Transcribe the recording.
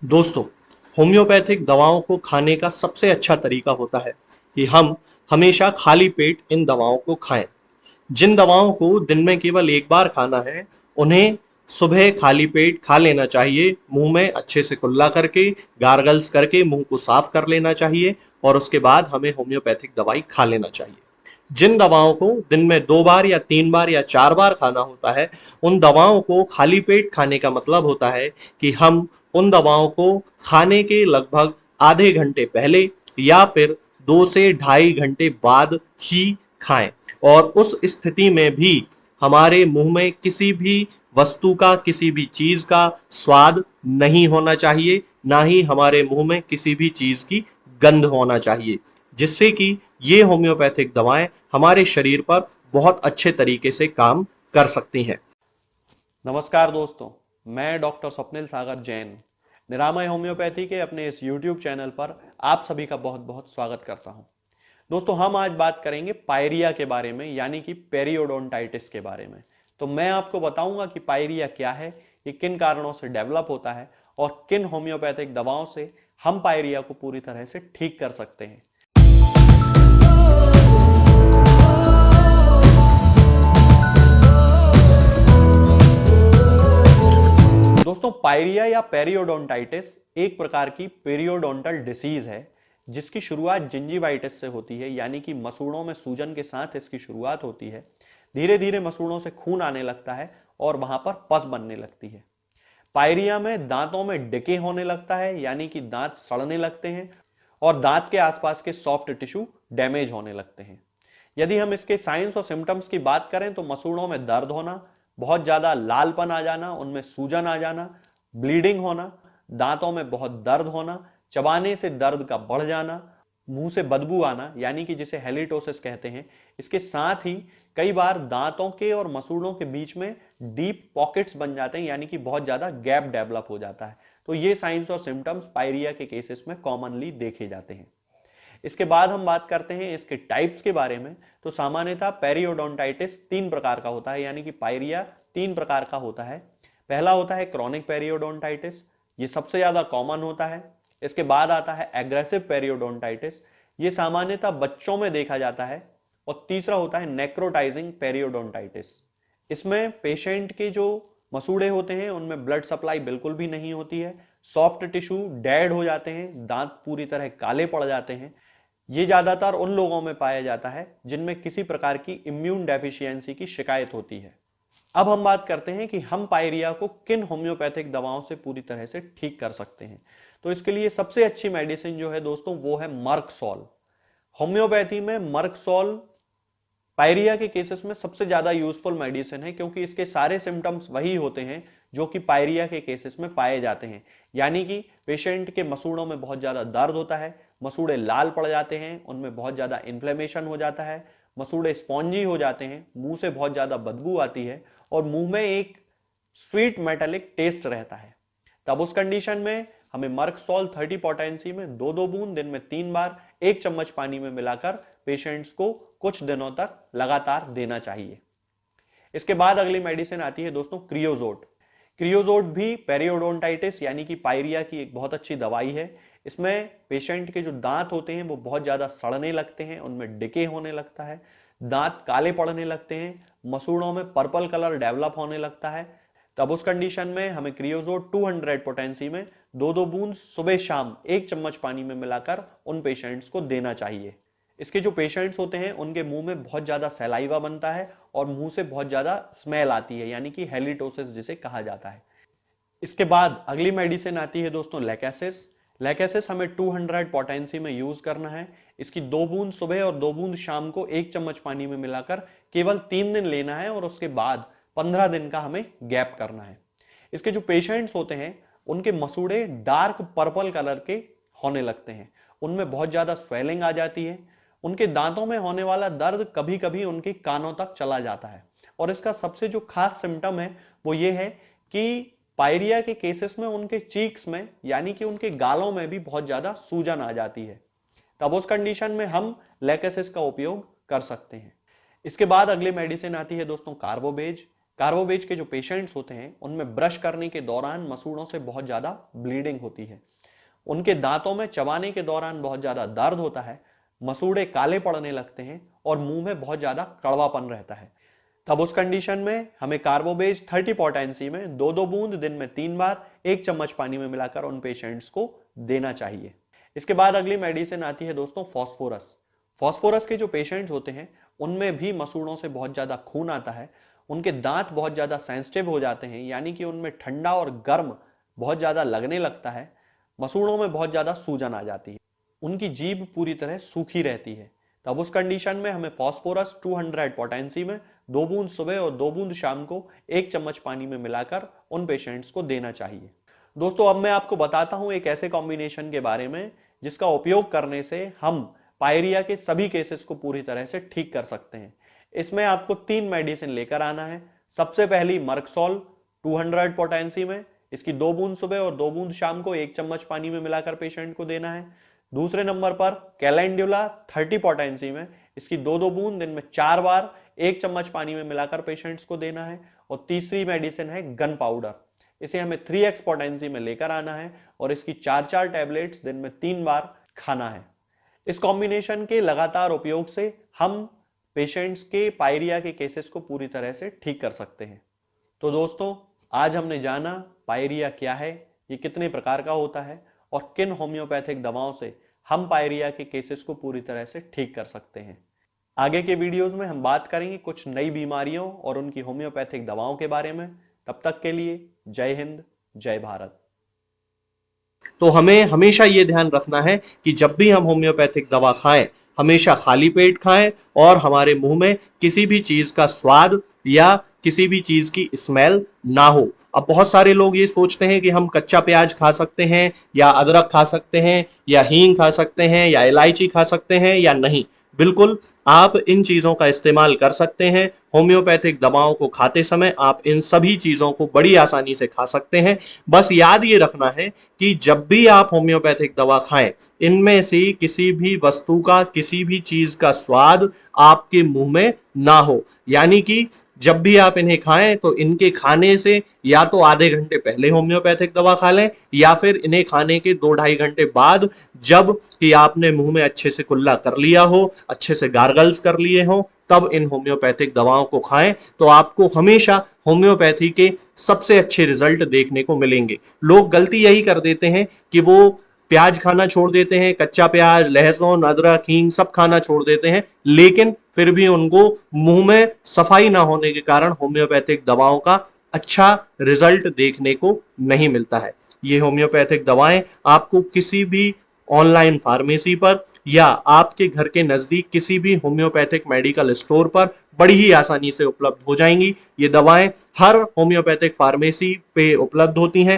दोस्तों, होम्योपैथिक दवाओं को खाने का सबसे अच्छा तरीका होता है कि हम हमेशा खाली पेट इन दवाओं को खाएं। जिन दवाओं को दिन में केवल एक बार खाना है, उन्हें सुबह खाली पेट खा लेना चाहिए। मुंह में अच्छे से कुल्ला करके, गार्गल्स करके मुंह को साफ कर लेना चाहिए और उसके बाद हमें होम्योपैथिक दवाई खा लेना चाहिए। जिन दवाओं को दिन में 2 बार या 3 बार या 4 बार खाना होता है, उन दवाओं को खाली पेट खाने का मतलब होता है कि हम उन दवाओं को खाने के लगभग आधे घंटे पहले या फिर 2 से ढाई घंटे बाद ही खाएं। और उस स्थिति में भी हमारे मुंह में किसी भी वस्तु का, किसी भी चीज का स्वाद नहीं होना चाहिए, ना ही हमारे मुंह में किसी भी चीज की गंध होना चाहिए, जिससे कि ये होम्योपैथिक दवाएं हमारे शरीर पर बहुत अच्छे तरीके से काम कर सकती हैं। नमस्कार दोस्तों, मैं डॉक्टर स्वप्निल सागर जैन निरामय होम्योपैथी के अपने इस YouTube चैनल पर आप सभी का बहुत बहुत स्वागत करता हूं। दोस्तों, हम आज बात करेंगे पायरिया के बारे में, यानी कि पेरियोडोंटाइटिस के बारे में। तो मैं आपको बताऊंगा कि पायरिया क्या है, ये किन कारणों से डेवलप होता है और किन होम्योपैथिक दवाओं से हम पायरिया को पूरी तरह से ठीक कर सकते हैं। दोस्तों, पायरिया या पेरियोडोंटाइटिस एक प्रकार की पेरियोडोंटल डिसीज है जिसकी शुरुआत जिंजीवाइटिस से होती है, यानी कि मसूड़ों में सूजन के साथ इसकी शुरुआत होती है। धीरे धीरे मसूड़ों से खून आने लगता है और वहां पर पस बनने लगती है। पायरिया में दांतों में डिके होने लगता है, यानी कि दांत सड़ने लगते हैं और दांत के आसपास के सॉफ्ट टिश्यू डैमेज होने लगते हैं। यदि हम इसके साइंस और सिम्टम्स की बात करें तो मसूड़ों में दर्द होना, बहुत ज्यादा लालपन आ जाना, उनमें सूजन आ जाना, ब्लीडिंग होना, दांतों में बहुत दर्द होना, चबाने से दर्द का बढ़ जाना, मुंह से बदबू आना, यानी कि जिसे हेलिटोसिस कहते हैं। इसके साथ ही कई बार दांतों के और मसूड़ों के बीच में डीप पॉकेट्स बन जाते हैं, यानी कि बहुत ज्यादा गैप डेवलप हो जाता है। तो ये साइंस और सिम्टम्स पायरिया के केसेस में कॉमनली देखे जाते हैं। इसके बाद हम बात करते हैं इसके टाइप्स के बारे में। तो सामान्यतः पेरियोडोंटाइटिस 3 प्रकार का होता है, यानी कि पायरिया 3 प्रकार का होता है। पहला होता है क्रॉनिक पेरियोडोंटाइटिस, ये सबसे ज्यादा कॉमन होता है। इसके बाद आता है एग्रेसिव पेरियोडोंटाइटिस, ये सामान्यतः बच्चों में देखा जाता है। और तीसरा होता है नेक्रोटाइजिंग पेरियोडोंटाइटिस, इसमें पेशेंट के जो मसूड़े होते हैं उनमें ब्लड सप्लाई बिल्कुल भी नहीं होती है, सॉफ्ट टिश्यू डेड हो जाते हैं, दांत पूरी तरह काले पड़ जाते हैं। ये ज्यादातर उन लोगों में पाया जाता है जिनमें किसी प्रकार की इम्यून डेफिशिएंसी की शिकायत होती है। अब हम बात करते हैं कि हम पायरिया को किन होम्योपैथिक दवाओं से पूरी तरह से ठीक कर सकते हैं। तो इसके लिए सबसे अच्छी मेडिसिन जो है दोस्तों, वो है मर्कसॉल। होम्योपैथी में मर्कसॉल पायरिया के केसेस में सबसे ज्यादा यूजफुल मेडिसिन है, क्योंकि इसके सारे सिम्टम्स वही होते हैं जो कि पायरिया के केसेस में पाए जाते हैं। यानी कि पेशेंट के मसूड़ों में बहुत ज्यादा दर्द होता है, मसूड़े लाल पड़ जाते हैं, उनमें बहुत ज्यादा इन्फ्लेमेशन हो जाता है, मसूड़े स्पॉन्जी हो जाते हैं, मुंह से बहुत ज्यादा बदबू आती है और मुंह में एक स्वीट मेटालिक टेस्ट रहता है। तब उस कंडीशन में हमें मर्कसॉल 30 पोटेंसी में 2-2 बूंद दिन में 3 बार 1 चम्मच पानी में मिलाकर पेशेंट्स को कुछ दिनों तक लगातार देना चाहिए। इसके बाद अगली मेडिसिन आती है दोस्तों क्रियोजोट। क्रियोजोट भी पेरियोडोंटाइटिस यानी कि पायरिया की एक बहुत अच्छी दवाई है। इसमें पेशेंट के जो दांत होते हैं वो बहुत ज्यादा सड़ने लगते हैं, उनमें डिके होने लगता है, दांत काले पड़ने लगते हैं, मसूड़ों में पर्पल कलर डेवलप होने लगता है। तब उस कंडीशन में हमें क्रियोजोट 200 पोटेंसी में 2-2 बूंद सुबह शाम 1 चम्मच पानी में मिलाकर उन पेशेंट्स को देना चाहिए। इसके जो पेशेंट्स होते हैं उनके मुंह में बहुत ज्यादा सलाइवा बनता है और मुंह से बहुत ज्यादा स्मेल आती है, यानी कि हेलिटोसिस जिसे कहा जाता है। इसके बाद अगली मेडिसिन आती है दोस्तों लैकेसिस। लैकेसिस हमें 200 पोटेंसी में यूज करना है। इसकी 2 बूंद सुबह और 2 बूंद शाम को 1 चम्मच पानी में मिलाकर केवल 3 दिन लेना है और उसके बाद 15 दिन का हमें गैप करना है। इसके जो पेशेंट्स होते हैं उनके मसूड़े डार्क पर्पल कलर के होने लगते हैं, उनमें बहुत ज्यादा स्वेलिंग आ जाती है, उनके दांतों में होने वाला दर्द कभी कभी उनके कानों तक चला जाता है। और इसका सबसे जो खास सिम्टम है वो ये है कि पायरिया के केसेस में उनके चीक्स में, यानी कि उनके गालों में भी बहुत ज्यादा सूजन आ जाती है। तब उस कंडीशन में हम लैकेसिस का उपयोग कर सकते हैं। इसके बाद अगली मेडिसिन आती है दोस्तों कार्बोबेज। कार्बोवेज के जो पेशेंट्स होते हैं उनमें ब्रश करने के दौरान मसूड़ों से बहुत ज्यादा ब्लीडिंग होती है, उनके दांतों में चबाने के दौरान बहुत ज्यादा दर्द होता है, मसूड़े काले पड़ने लगते हैं और मुंह में बहुत ज्यादा कड़वापन रहता है। तब उस कंडीशन में हमें कार्बोवेज 30 पोटेंसी में 2-2 बूंद दिन में 3 बार 1 चम्मच पानी में मिलाकर उन पेशेंट्स को देना चाहिए। इसके बाद अगली मेडिसिन आती है दोस्तों फॉस्फोरस। फॉस्फोरस के जो पेशेंट्स होते हैं उनमें भी मसूड़ों से बहुत ज्यादा खून आता है, उनके दांत बहुत ज्यादा सेंसिटिव हो जाते हैं, यानी कि उनमें ठंडा और गर्म बहुत ज्यादा लगने लगता है, मसूड़ों में बहुत ज्यादा सूजन आ जाती है, उनकी जीभ पूरी तरह सूखी रहती है। तब उस कंडीशन में हमें फॉस्फोरस 200 पोटेंसी में 2 बूंद सुबह और 2 बूंद शाम को 1 चम्मच पानी में मिलाकर उन पेशेंट्स को देना चाहिए। दोस्तों अब मैं आपको बताता हूं एक ऐसे कॉम्बिनेशन के बारे में जिसका उपयोग करने से हम पायरिया के सभी केसेस को पूरी तरह से ठीक कर सकते हैं। इसमें आपको 3 मेडिसिन लेकर आना है। सबसे पहली मर्कसोल 200 पोटेंसी में, इसकी 2 बूंद सुबह और 2 बूंद शाम को 1 चम्मच पानी में मिलाकर पेशेंट को देना है। दूसरे नंबर पर कैलेंडुला 30 पोटेंसी में, इसकी 2-2 बूंद दिन में 4 बार 1 चम्मच पानी में मिलाकर पेशेंट्स को देना है। और तीसरी मेडिसिन है गन पाउडर, इसे हमें 3x पोटेंसी में लेकर आना है और इसकी 4-4 टैबलेट्स दिन में 3 बार खाना है। इस कॉम्बिनेशन के लगातार उपयोग से हम पेशेंट्स के पायरिया के केसेस को पूरी तरह से ठीक कर सकते हैं। तो दोस्तों आज हमने जाना पायरिया क्या है, ये कितने प्रकार का होता है और किन होम्योपैथिक दवाओं से हम पायरिया के केसेस को पूरी तरह से ठीक कर सकते हैं। आगे के वीडियोस में हम बात करेंगे कुछ नई बीमारियों और उनकी होम्योपैथिक दवाओं के बारे में। तब तक के लिए जय हिंद, जय भारत। तो हमें हमेशा ये ध्यान रखना है कि जब भी हम होम्योपैथिक दवा खाएं हमेशा खाली पेट खाएं और हमारे मुंह में किसी भी चीज का स्वाद या किसी भी चीज की स्मेल ना हो। अब बहुत सारे लोग ये सोचते हैं कि हम कच्चा प्याज खा सकते हैं या अदरक खा सकते हैं या हींग खा सकते हैं या इलायची खा सकते हैं या नहीं। बिल्कुल आप इन चीजों का इस्तेमाल कर सकते हैं। होम्योपैथिक दवाओं को खाते समय आप इन सभी चीजों को बड़ी आसानी से खा सकते हैं। बस याद ये रखना है कि जब भी आप होम्योपैथिक दवा खाएं इनमें से किसी भी वस्तु का किसी भी चीज का स्वाद आपके मुंह में ना हो, यानी कि जब भी आप इन्हें खाएं तो इनके खाने से या तो आधे घंटे पहले होम्योपैथिक दवा खा लें या फिर इन्हें खाने के 2-2.5 घंटे बाद, जब कि आपने मुंह में अच्छे से कुल्ला कर लिया हो, अच्छे से गार्गल्स कर लिए हो, तब इन होम्योपैथिक दवाओं को खाएं तो आपको हमेशा होम्योपैथी के सबसे अच्छे रिजल्ट देखने को मिलेंगे। लोग गलती यही कर देते हैं कि वो प्याज खाना छोड़ देते हैं, कच्चा प्याज, लहसुन, अदरक, हींग सब खाना छोड़ देते हैं, लेकिन फिर भी उनको मुंह में सफाई ना होने के कारण होम्योपैथिक दवाओं का अच्छा रिजल्ट देखने को नहीं मिलता है। ये होम्योपैथिक दवाएं आपको किसी भी ऑनलाइन फार्मेसी पर या आपके घर के नजदीक किसी भी होम्योपैथिक मेडिकल स्टोर पर बड़ी ही आसानी से उपलब्ध हो जाएंगी। ये दवाएं हर होम्योपैथिक फार्मेसी पे उपलब्ध होती हैं।